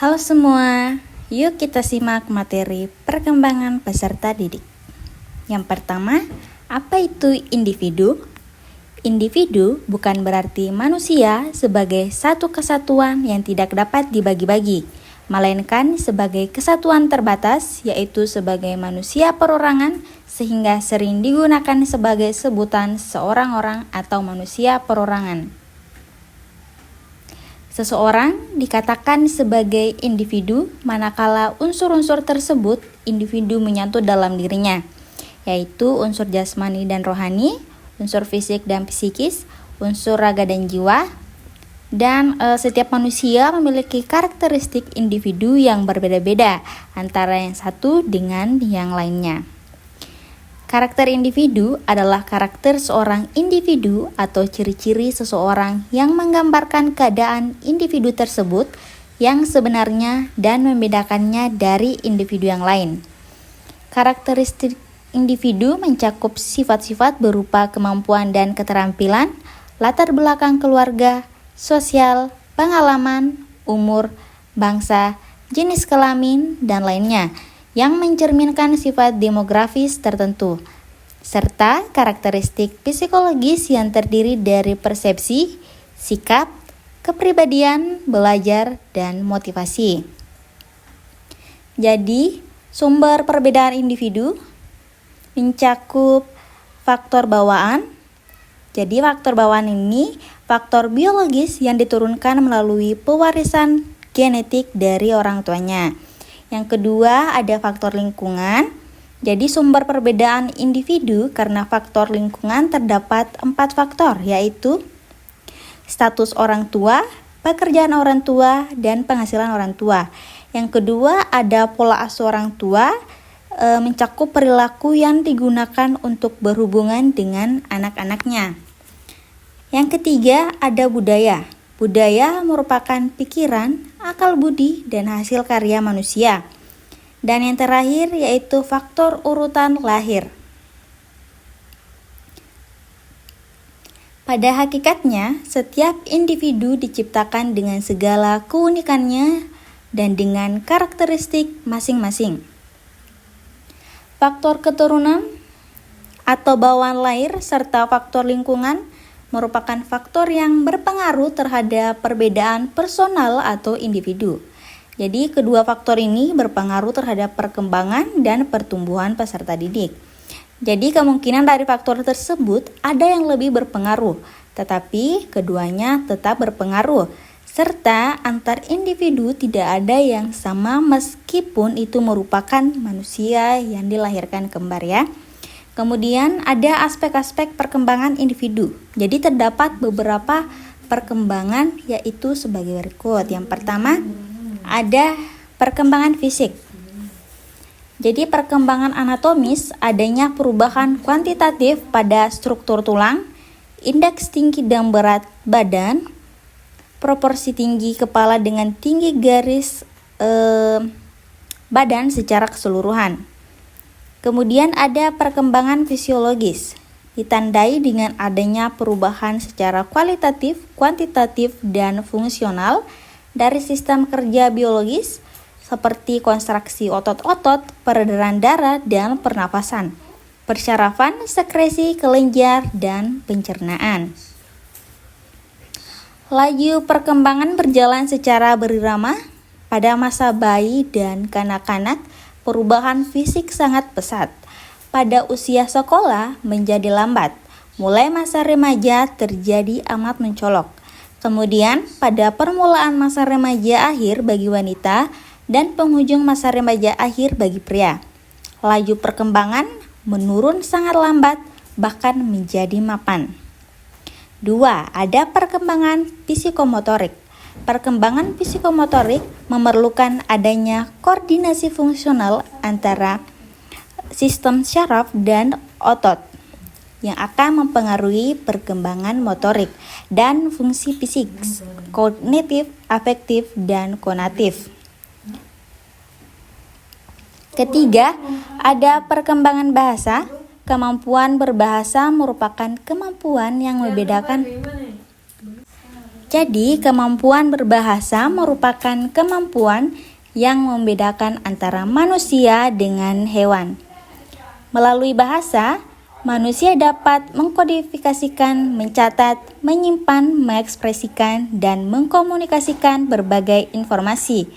Halo semua, yuk kita simak materi perkembangan peserta didik. Yang pertama, apa itu individu? Individu bukan berarti manusia sebagai satu kesatuan yang tidak dapat dibagi-bagi, melainkan sebagai kesatuan terbatas, yaitu sebagai manusia perorangan, sehingga sering digunakan sebagai sebutan seorang orang atau manusia perorangan. Seseorang dikatakan sebagai individu manakala unsur-unsur tersebut individu menyatu dalam dirinya, yaitu unsur jasmani dan rohani, unsur fisik dan psikis, unsur raga dan jiwa, dan setiap manusia memiliki karakteristik individu yang berbeda-beda antara yang satu dengan yang lainnya. Karakter individu adalah karakter seorang individu atau ciri-ciri seseorang yang menggambarkan keadaan individu tersebut yang sebenarnya dan membedakannya dari individu yang lain. Karakteristik individu mencakup sifat-sifat berupa kemampuan dan keterampilan, latar belakang keluarga, sosial, pengalaman, umur, bangsa, jenis kelamin, dan lainnya, yang mencerminkan sifat demografis tertentu, serta karakteristik psikologis yang terdiri dari persepsi, sikap, kepribadian, belajar, dan motivasi. Jadi, sumber perbedaan individu mencakup faktor bawaan. Jadi, faktor bawaan ini faktor biologis yang diturunkan melalui pewarisan genetik dari orang tuanya. Yang kedua, ada faktor lingkungan. Jadi sumber perbedaan individu karena faktor lingkungan terdapat 4 faktor, yaitu status orang tua, pekerjaan orang tua, dan penghasilan orang tua. Yang kedua, ada pola asuh orang tua, mencakup perilaku yang digunakan untuk berhubungan dengan anak-anaknya. Yang ketiga, ada budaya. Budaya merupakan pikiran, akal budi, dan hasil karya manusia. Dan yang terakhir yaitu faktor urutan lahir. Pada hakikatnya, setiap individu diciptakan dengan segala keunikannya dan dengan karakteristik masing-masing. Faktor keturunan atau bawaan lahir serta faktor lingkungan merupakan faktor yang berpengaruh terhadap perbedaan personal atau individu. Jadi kedua faktor ini berpengaruh terhadap perkembangan dan pertumbuhan peserta didik. Jadi kemungkinan dari faktor tersebut ada yang lebih berpengaruh, tetapi keduanya tetap berpengaruh. Serta antar individu tidak ada yang sama meskipun itu merupakan manusia yang dilahirkan kembar ya. Kemudian ada aspek-aspek perkembangan individu. Jadi terdapat beberapa perkembangan yaitu sebagai berikut. Yang pertama ada perkembangan fisik. Jadi perkembangan anatomis adanya perubahan kuantitatif pada struktur tulang, indeks tinggi dan berat badan, proporsi tinggi kepala dengan tinggi garis badan secara keseluruhan. Kemudian ada perkembangan fisiologis, ditandai dengan adanya perubahan secara kualitatif, kuantitatif, dan fungsional dari sistem kerja biologis seperti konstruksi otot-otot, peredaran darah, dan pernapasan, persyarafan, sekresi, kelenjar, dan pencernaan. Laju perkembangan berjalan secara berirama. Pada masa bayi dan kanak-kanak, perubahan fisik sangat pesat. Pada usia sekolah menjadi lambat. Mulai masa remaja terjadi amat mencolok. Kemudian pada permulaan masa remaja akhir bagi wanita dan penghujung masa remaja akhir bagi pria. Laju perkembangan menurun sangat lambat bahkan menjadi mapan. 2. Ada perkembangan psikomotorik. Perkembangan psikomotorik memerlukan adanya koordinasi fungsional antara sistem syaraf dan otot yang akan mempengaruhi perkembangan motorik dan fungsi fisik, kognitif, afektif, dan konatif. Ketiga, ada perkembangan bahasa. Kemampuan berbahasa merupakan kemampuan yang membedakan Jadi, kemampuan berbahasa merupakan kemampuan yang membedakan antara manusia dengan hewan. Melalui bahasa, manusia dapat mengkodifikasikan, mencatat, menyimpan, mengekspresikan, dan mengkomunikasikan berbagai informasi,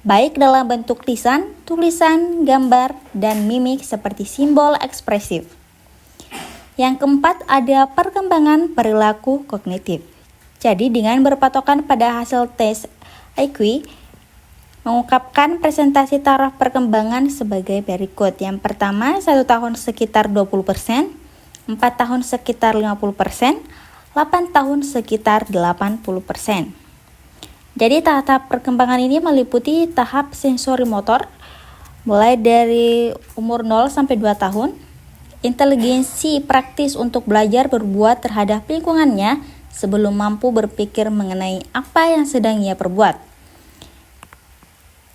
baik dalam bentuk lisan, tulisan, gambar, dan mimik seperti simbol ekspresif. Yang keempat, ada perkembangan perilaku kognitif. Jadi, dengan berpatokan pada hasil tes IQ, mengungkapkan presentasi taraf perkembangan sebagai berikut. Yang pertama, 1 tahun sekitar 20%, 4 tahun sekitar 50%, 8 tahun sekitar 80%. Jadi tahap perkembangan ini meliputi tahap sensori motor, mulai dari umur 0 sampai 2 tahun, inteligensi praktis untuk belajar berbuat terhadap lingkungannya sebelum mampu berpikir mengenai apa yang sedang ia perbuat.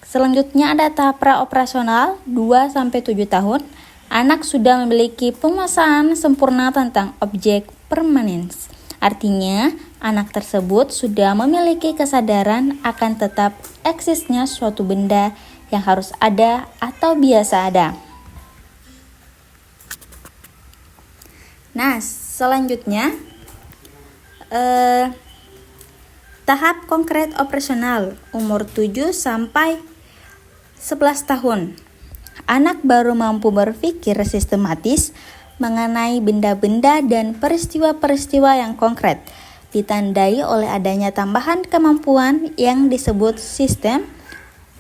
Selanjutnya ada tahap praoperasional 2-7 tahun. Anak sudah memiliki penguasaan sempurna tentang objek permanens. Artinya, anak tersebut sudah memiliki kesadaran akan tetap eksisnya suatu benda yang harus ada atau biasa ada. Nah, selanjutnya tahap konkret operasional umur 7 sampai 11 tahun. Anak baru mampu berpikir sistematis mengenai benda-benda dan peristiwa-peristiwa yang konkret, ditandai oleh adanya tambahan kemampuan yang disebut sistem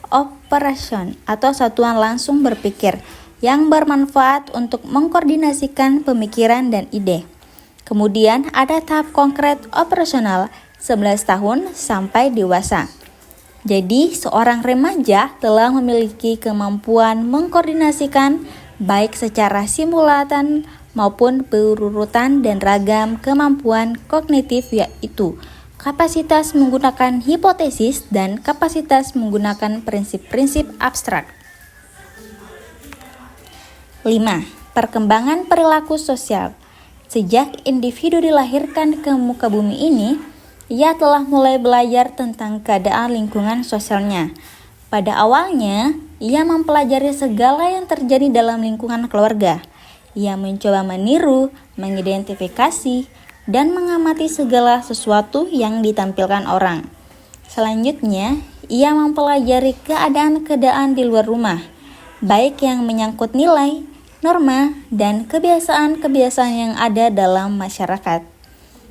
operation atau satuan langsung berpikir yang bermanfaat untuk mengkoordinasikan pemikiran dan ide. Kemudian ada tahap konkret operasional 11 tahun sampai dewasa. Jadi, seorang remaja telah memiliki kemampuan mengkoordinasikan baik secara simultan maupun berurutan dan ragam kemampuan kognitif, yaitu kapasitas menggunakan hipotesis dan kapasitas menggunakan prinsip-prinsip abstrak. 5. Perkembangan perilaku sosial. Sejak individu dilahirkan ke muka bumi ini, ia telah mulai belajar tentang keadaan lingkungan sosialnya. Pada awalnya, ia mempelajari segala yang terjadi dalam lingkungan keluarga. Ia mencoba meniru, mengidentifikasi, dan mengamati segala sesuatu yang ditampilkan orang. Selanjutnya, ia mempelajari keadaan-keadaan di luar rumah, baik yang menyangkut nilai, norma, dan kebiasaan-kebiasaan yang ada dalam masyarakat.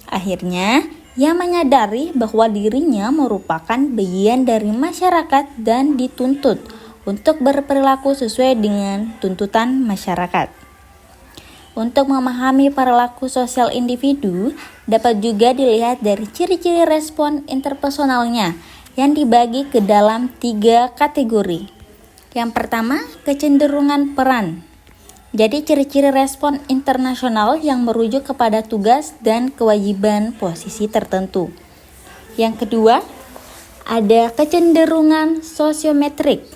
Akhirnya, ia menyadari bahwa dirinya merupakan bagian dari masyarakat dan dituntut untuk berperilaku sesuai dengan tuntutan masyarakat. Untuk memahami perilaku sosial individu, dapat juga dilihat dari ciri-ciri respon interpersonalnya yang dibagi ke dalam 3 kategori. Yang pertama, kecenderungan peran. Jadi ciri-ciri respon internasional yang merujuk kepada tugas dan kewajiban posisi tertentu. Yang kedua, ada kecenderungan sosiometrik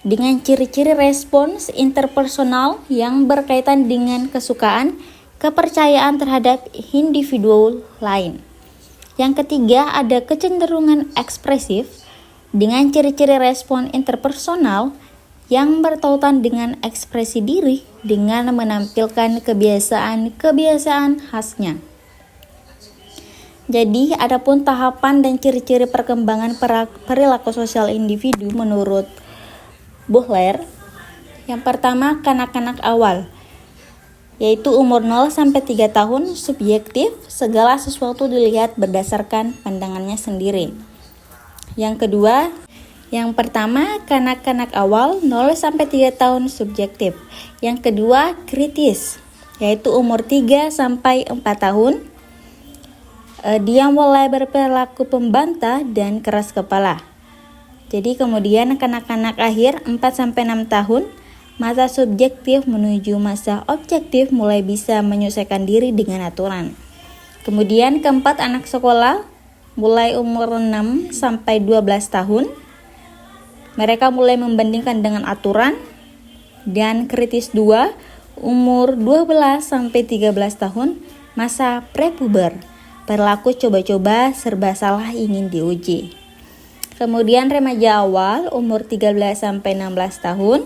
dengan ciri-ciri respons interpersonal yang berkaitan dengan kesukaan, kepercayaan terhadap individu lain. Yang ketiga, ada kecenderungan ekspresif dengan ciri-ciri respon interpersonal yang bertautan dengan ekspresi diri dengan menampilkan kebiasaan-kebiasaan khasnya. Jadi, adapun tahapan dan ciri-ciri perkembangan perilaku sosial individu menurut Buhler, yang pertama kanak-kanak awal, yaitu umur 0 sampai 3 tahun, subjektif, segala sesuatu dilihat berdasarkan pandangannya sendiri. Yang kedua, yang pertama, kanak-kanak awal 0 sampai 3 tahun subjektif. Yang kedua, kritis, yaitu umur 3 sampai 4 tahun. Dia mulai berperilaku pembantah dan keras kepala. Jadi kemudian kanak-kanak akhir 4 sampai 6 tahun, masa subjektif menuju masa objektif mulai bisa menyesuaikan diri dengan aturan. Kemudian keempat, anak sekolah mulai umur 6 sampai 12 tahun. Mereka mulai membandingkan dengan aturan. Dan kritis 2, umur 12 sampai 13 tahun, masa prepuber. perilaku coba-coba serba salah ingin diuji. Kemudian remaja awal umur 13-16 tahun,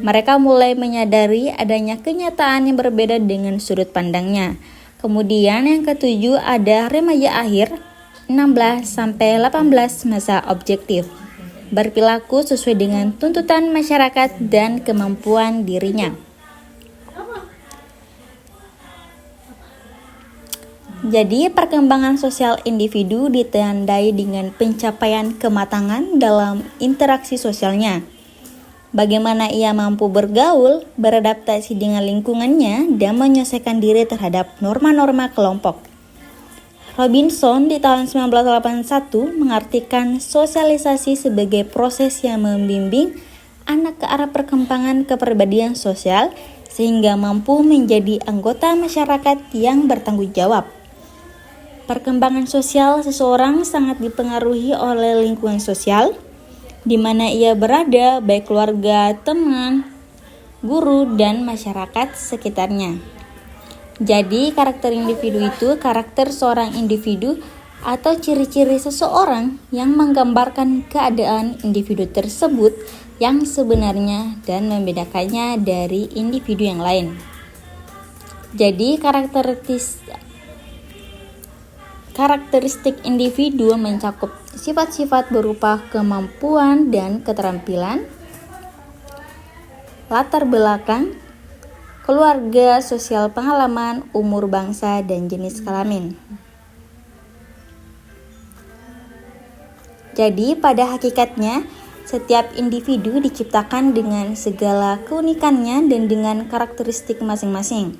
mereka mulai menyadari adanya kenyataan yang berbeda dengan sudut pandangnya. Kemudian yang ketujuh ada remaja akhir 16-18 masa objektif, berperilaku sesuai dengan tuntutan masyarakat dan kemampuan dirinya. Jadi, perkembangan sosial individu ditandai dengan pencapaian kematangan dalam interaksi sosialnya. Bagaimana ia mampu bergaul, beradaptasi dengan lingkungannya, dan menyesuaikan diri terhadap norma-norma kelompok. Robinson di tahun 1981 mengartikan sosialisasi sebagai proses yang membimbing anak ke arah perkembangan kepribadian sosial sehingga mampu menjadi anggota masyarakat yang bertanggung jawab. Perkembangan sosial seseorang sangat dipengaruhi oleh lingkungan sosial, di mana ia berada, baik keluarga, teman, guru, dan masyarakat sekitarnya. Jadi, karakter individu itu karakter seorang individu atau ciri-ciri seseorang yang menggambarkan keadaan individu tersebut yang sebenarnya dan membedakannya dari individu yang lain. Jadi, karakteristik individu mencakup sifat-sifat berupa kemampuan dan keterampilan, latar belakang, keluarga, sosial, pengalaman, umur, bangsa, dan jenis kelamin. Jadi pada hakikatnya, setiap individu diciptakan dengan segala keunikannya dan dengan karakteristik masing-masing.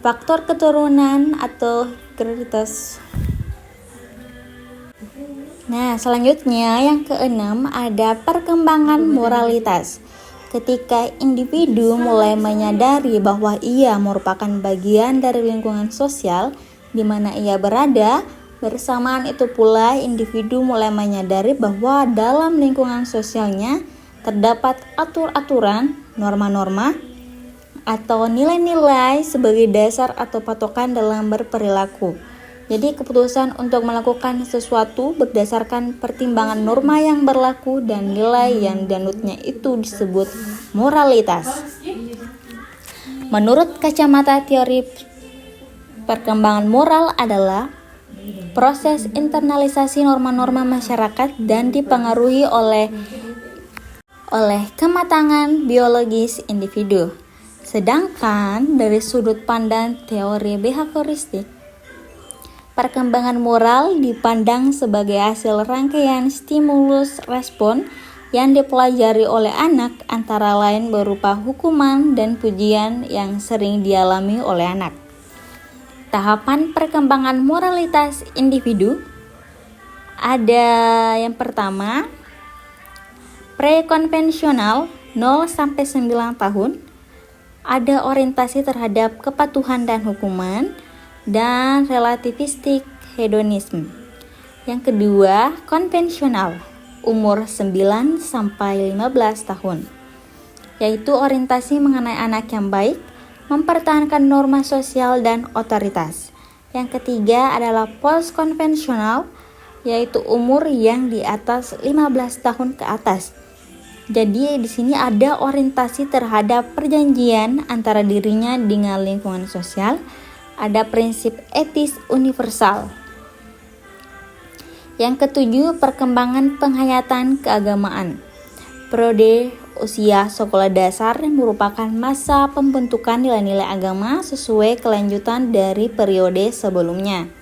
Faktor keturunan atau hereditas. Nah, selanjutnya yang keenam ada perkembangan moralitas. Ketika individu mulai menyadari bahwa ia merupakan bagian dari lingkungan sosial di mana ia berada, bersamaan itu pula individu mulai menyadari bahwa dalam lingkungan sosialnya terdapat aturan, norma-norma, atau nilai-nilai sebagai dasar atau patokan dalam berperilaku. Jadi keputusan untuk melakukan sesuatu berdasarkan pertimbangan norma yang berlaku dan nilai yang dianutnya itu disebut moralitas. Menurut kacamata teori perkembangan moral adalah proses internalisasi norma-norma masyarakat dan dipengaruhi oleh kematangan biologis individu. Sedangkan dari sudut pandang teori behavioristik, perkembangan moral dipandang sebagai hasil rangkaian stimulus respon yang dipelajari oleh anak, antara lain berupa hukuman dan pujian yang sering dialami oleh anak. Tahapan perkembangan moralitas individu ada yang pertama, prekonvensional 0-9 tahun, ada orientasi terhadap kepatuhan dan hukuman, dan relativistik hedonisme. Yang kedua, konvensional, umur 9-15 tahun, yaitu orientasi mengenai anak yang baik, mempertahankan norma sosial dan otoritas. Yang ketiga adalah post-konvensional, yaitu umur yang di atas 15 tahun ke atas. Jadi di sini ada orientasi terhadap perjanjian antara dirinya dengan lingkungan sosial, ada prinsip etis universal. Yang ketujuh, perkembangan penghayatan keagamaan. Periode usia sekolah dasar merupakan masa pembentukan nilai-nilai agama sesuai kelanjutan dari periode sebelumnya.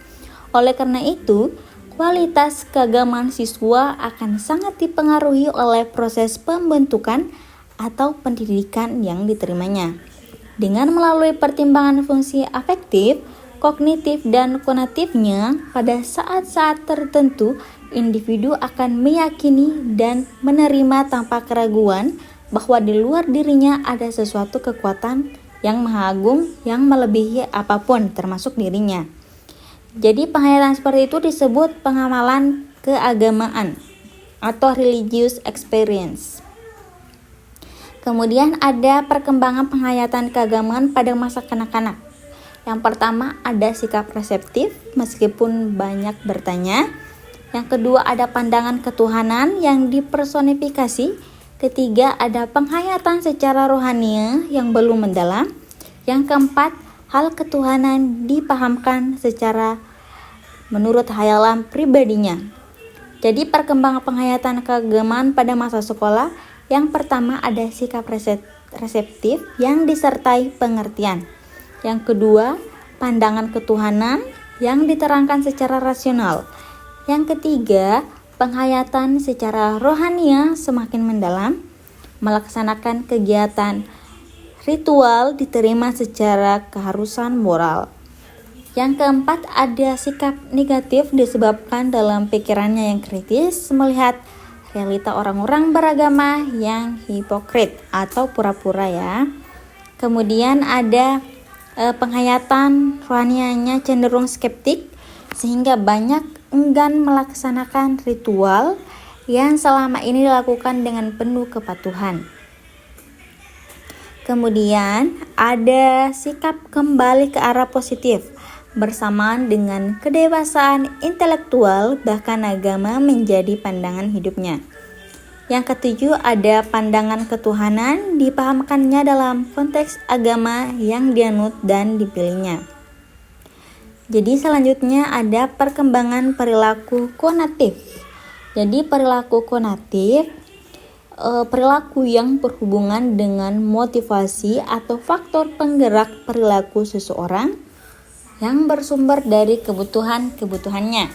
Oleh karena itu, kualitas keagamaan siswa akan sangat dipengaruhi oleh proses pembentukan atau pendidikan yang diterimanya. Dengan melalui pertimbangan fungsi afektif, kognitif, dan konatifnya, pada saat-saat tertentu, individu akan meyakini dan menerima tanpa keraguan bahwa di luar dirinya ada sesuatu kekuatan yang maha agung yang melebihi apapun termasuk dirinya. Jadi penghayatan seperti itu disebut pengamalan keagamaan atau religious experience. Kemudian ada perkembangan penghayatan keagamaan pada masa kanak-kanak. Yang pertama ada sikap reseptif meskipun banyak bertanya. Yang kedua ada pandangan ketuhanan yang dipersonifikasi. Ketiga ada penghayatan secara rohania yang belum mendalam. Yang keempat, hal ketuhanan dipahamkan secara menurut hayalan pribadinya. Jadi perkembangan penghayatan keagamaan pada masa sekolah, yang pertama ada sikap reseptif yang disertai pengertian. Yang kedua, pandangan ketuhanan yang diterangkan secara rasional. Yang ketiga, penghayatan secara rohania semakin mendalam, melaksanakan kegiatan ritual diterima secara keharusan moral. Yang keempat, ada sikap negatif disebabkan dalam pikirannya yang kritis melihat realita orang-orang beragama yang hipokrit atau pura-pura ya. Kemudian ada penghayatan rohanianya cenderung skeptik sehingga banyak enggan melaksanakan ritual yang selama ini dilakukan dengan penuh kepatuhan. Kemudian ada sikap kembali ke arah positif bersamaan dengan kedewasaan intelektual, bahkan agama menjadi pandangan hidupnya. Yang ketujuh ada pandangan ketuhanan dipahamkannya dalam konteks agama yang dianut dan dipilihnya. Jadi selanjutnya ada perkembangan perilaku konatif. Jadi perilaku konatif perilaku yang berhubungan dengan motivasi atau faktor penggerak perilaku seseorang yang bersumber dari kebutuhannya.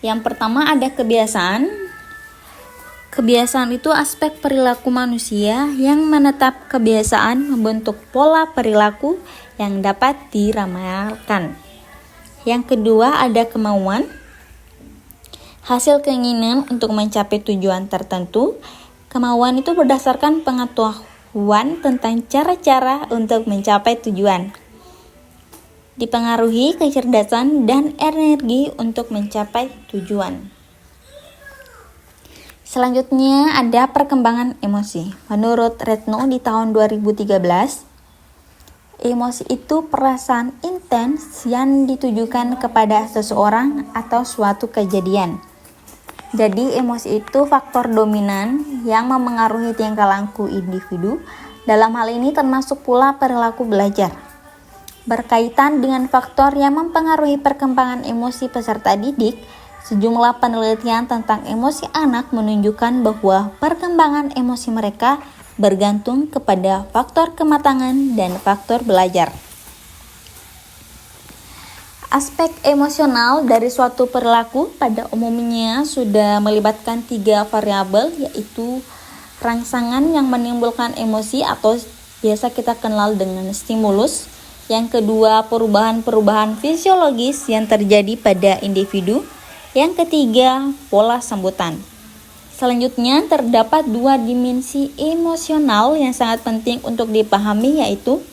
Yang pertama ada kebiasaan. Kebiasaan itu aspek perilaku manusia yang menetap kebiasaan membentuk pola perilaku yang dapat diramalkan. Yang kedua ada kemauan. Hasil keinginan untuk mencapai tujuan tertentu. Kemauan itu berdasarkan pengetahuan tentang cara-cara untuk mencapai tujuan. Dipengaruhi kecerdasan dan energi untuk mencapai tujuan. Selanjutnya ada perkembangan emosi. Menurut Retno di tahun 2013, emosi itu perasaan intens yang ditujukan kepada seseorang atau suatu kejadian. Jadi emosi itu faktor dominan yang memengaruhi tingkah laku individu. Dalam hal ini termasuk pula perilaku belajar. Berkaitan dengan faktor yang mempengaruhi perkembangan emosi peserta didik, sejumlah penelitian tentang emosi anak menunjukkan bahwa perkembangan emosi mereka bergantung kepada faktor kematangan dan faktor belajar. Aspek emosional dari suatu perilaku pada umumnya sudah melibatkan 3 variabel, yaitu rangsangan yang menimbulkan emosi atau biasa kita kenal dengan stimulus. Yang kedua, perubahan-perubahan fisiologis yang terjadi pada individu. Yang ketiga, pola sambutan. Selanjutnya, terdapat 2 dimensi emosional yang sangat penting untuk dipahami, yaitu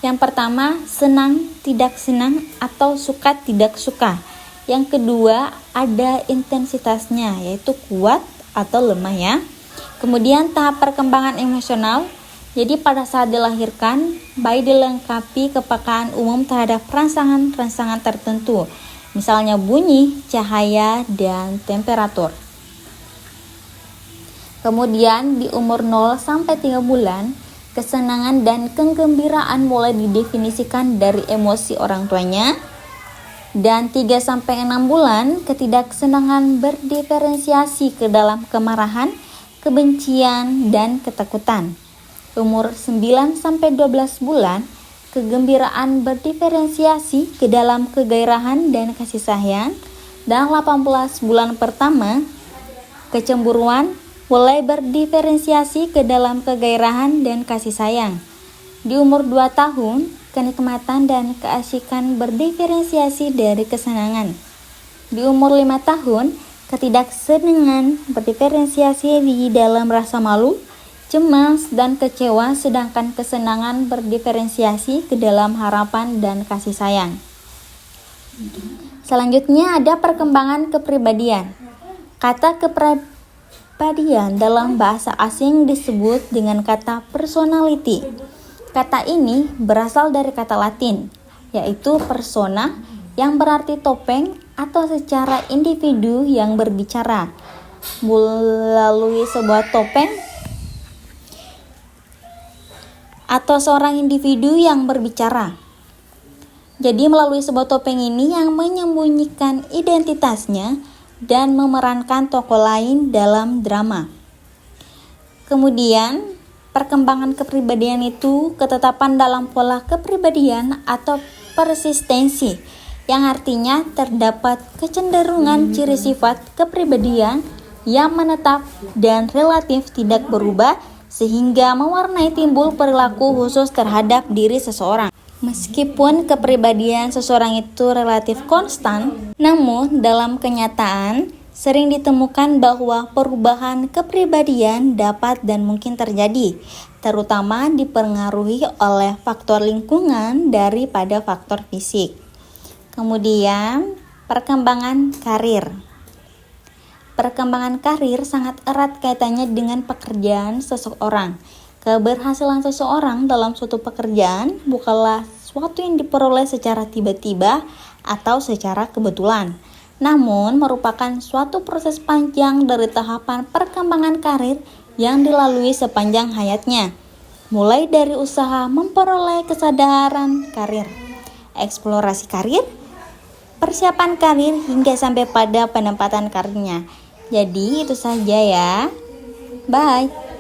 yang pertama, senang, tidak senang, atau suka, tidak suka. Yang kedua, ada intensitasnya, yaitu kuat atau lemah ya. Kemudian tahap perkembangan emosional. Jadi pada saat dilahirkan, bayi dilengkapi kepekaan umum terhadap rangsangan-rangsangan tertentu. Misalnya bunyi, cahaya, dan temperatur. Kemudian di umur 0 sampai 3 bulan, kesenangan dan kegembiraan mulai didefinisikan dari emosi orang tuanya. Dan 3 sampai 6 bulan, ketidaksenangan berdiferensiasi ke dalam kemarahan, kebencian, dan ketakutan. Umur 9 sampai 12 bulan, kegembiraan berdiferensiasi ke dalam kegairahan dan kasih sayang. Dan 18 bulan pertama, kecemburuan mulai berdiferensiasi ke dalam kegairahan dan kasih sayang. Di umur 2 tahun, kenikmatan dan keasikan berdiferensiasi dari kesenangan. Di umur 5 tahun, ketidaksenangan berdiferensiasi di dalam rasa malu, cemas, dan kecewa, sedangkan kesenangan berdiferensiasi ke dalam harapan dan kasih sayang. Selanjutnya ada perkembangan kepribadian. Kata kepribadian dalam bahasa asing disebut dengan kata personality. Kata ini berasal dari kata Latin, yaitu persona, yang berarti topeng atau secara individu yang berbicara. Melalui sebuah topeng atau seorang individu yang berbicara. Jadi melalui sebuah topeng ini yang menyembunyikan identitasnya dan memerankan tokoh lain dalam drama. Kemudian, perkembangan kepribadian itu ketetapan dalam pola kepribadian atau persistensi, yang artinya terdapat kecenderungan ciri sifat kepribadian yang menetap dan relatif tidak berubah sehingga mewarnai timbul perilaku khusus terhadap diri seseorang. Meskipun kepribadian seseorang itu relatif konstan, namun dalam kenyataan sering ditemukan bahwa perubahan kepribadian dapat dan mungkin terjadi, terutama dipengaruhi oleh faktor lingkungan daripada faktor fisik. Kemudian, perkembangan karir. Perkembangan karir sangat erat kaitannya dengan pekerjaan seseorang. Keberhasilan seseorang dalam suatu pekerjaan bukanlah sesuatu yang diperoleh secara tiba-tiba atau secara kebetulan, namun merupakan suatu proses panjang dari tahapan perkembangan karir yang dilalui sepanjang hayatnya, mulai dari usaha memperoleh kesadaran karir, eksplorasi karir, persiapan karir, hingga sampai pada penempatan karirnya. Jadi itu saja ya. Bye.